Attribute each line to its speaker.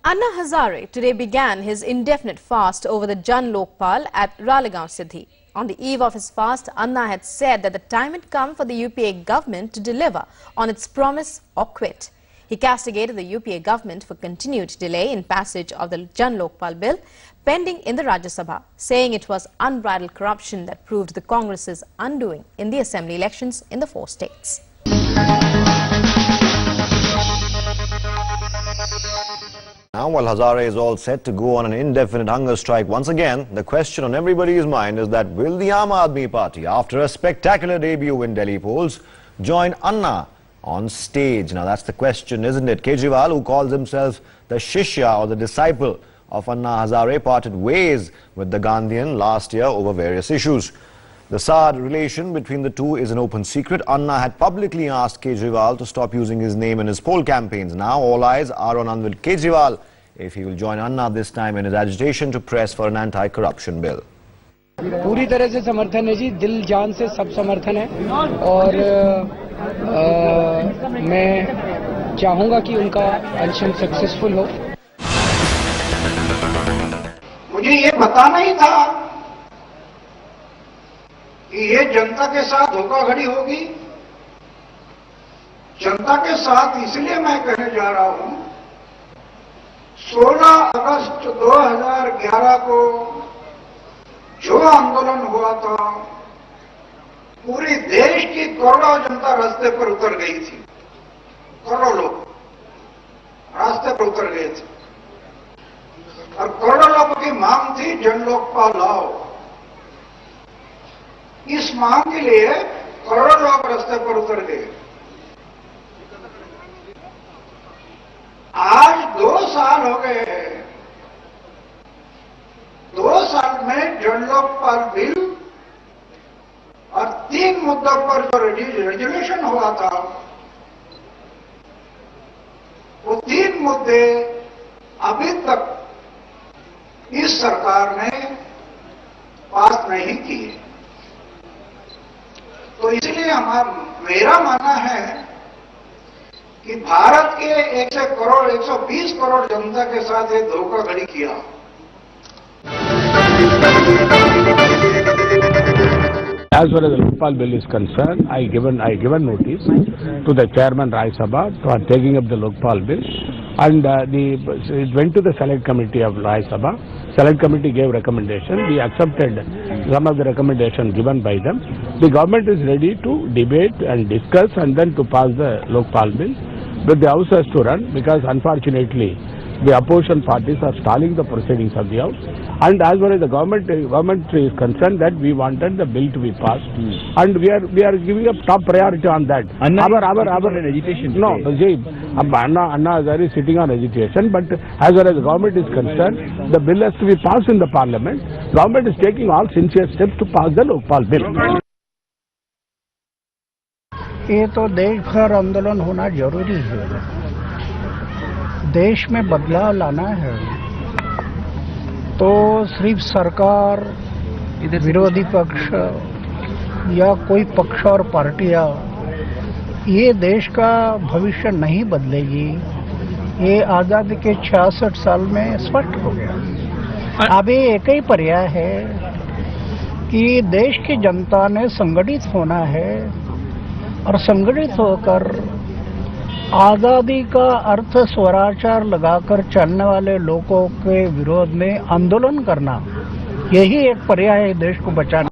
Speaker 1: Anna Hazare today began his indefinite fast over the Jan Lokpal at Ralegaon Siddhi. On the eve of his fast, Anna had said that the time had come for the UPA government to deliver on its promise or quit. He castigated the UPA government for continued delay in passage of the Jan Lokpal bill pending in the Rajya Sabha, saying it was unbridled corruption that proved the Congress's undoing in the assembly elections in the 4 states.
Speaker 2: Now, while Hazare is all set to go on an indefinite hunger strike once again, the question on everybody's mind is that will the Aam Aadmi Party, after a spectacular debut in Delhi polls, join Anna on stage? Now, that's the question, isn't it? Kejriwal, who calls himself the Shishya or the disciple of Anna Hazare, parted ways with the Gandhian last year over various issues. The sad relation between the two is an open secret. Anna had publicly asked Kejriwal to stop using his name in his poll campaigns. Now all eyes are on Arvind Kejriwal if he will join Anna this time in his agitation to press for an anti-corruption bill.
Speaker 3: पूरी तरह से समर्थन है जी, दिल जान से सब समर्थन है और मैं चाहूंगा कि उनका अनशन सक्सेसफुल हो।
Speaker 4: मुझे ये बताना ही था कि ये जनता के साथ धोखाधड़ी होगी। जनता के साथ इसलिए मैं कहने जा रहा हूं, 16 अगस्त 2011 को जो आंदोलन हुआ था, पूरी देश की करोड़ों जनता रास्ते पर उतर गई थी। करोड़ों लोग रास्ते पर उतर गए थे और करोड़ों लोगों की मांग थी जन लोकपाल लाओ। इस मांग के लिए करोड़ों लोग रास्ते पर उतर गए। आज 2 साल हो गए हैं। 2 साल में जन लोकपाल बिल और 3 मुद्दों पर जो रेजोल्यूशन हुआ था, वो 3 मुद्दे अभी तक इस सरकार ने पास नहीं किए। तो इसलिए मेरा मानना है कि भारत के 120 करोड़ जनता के साथ ये धोखाधड़ी किया।
Speaker 5: As far as the Lokpal bill is concerned, I given notice to the chairman Rajya Sabha for taking up the Lokpal bill, and it went to the select committee of Rajya Sabha. Select committee gave recommendation. We accepted some of the recommendation given by them. The government is ready to debate and discuss and then to pass the Lokpal bill. But the House has to run because unfortunately the opposition parties are stalling the proceedings of the House. And as far as the government is concerned, that we wanted the bill to be passed, and we are giving a top priority on that. Our agitation. No, Anna Hazare is sitting on agitation, but as far as the government is concerned, the bill has to be passed in the parliament. Government is taking all sincere steps to pass the Lokpal bill.
Speaker 6: ये तो देश भर आंदोलन होना जरूरी है। देश में बदलाव लाना है तो सिर्फ सरकार, विरोधी पक्ष या कोई पक्ष और पार्टियां ये देश का भविष्य नहीं बदलेगी। ये आज़ादी के 66 साल में स्पष्ट हो गया। अभी एक ही पर्याय है कि देश की जनता ने संगठित होना है और संगठित होकर आज़ादी का अर्थ स्वराचार लगाकर चलने वाले लोगों के विरोध में आंदोलन करना, यही एक पर्याय है देश को बचाने।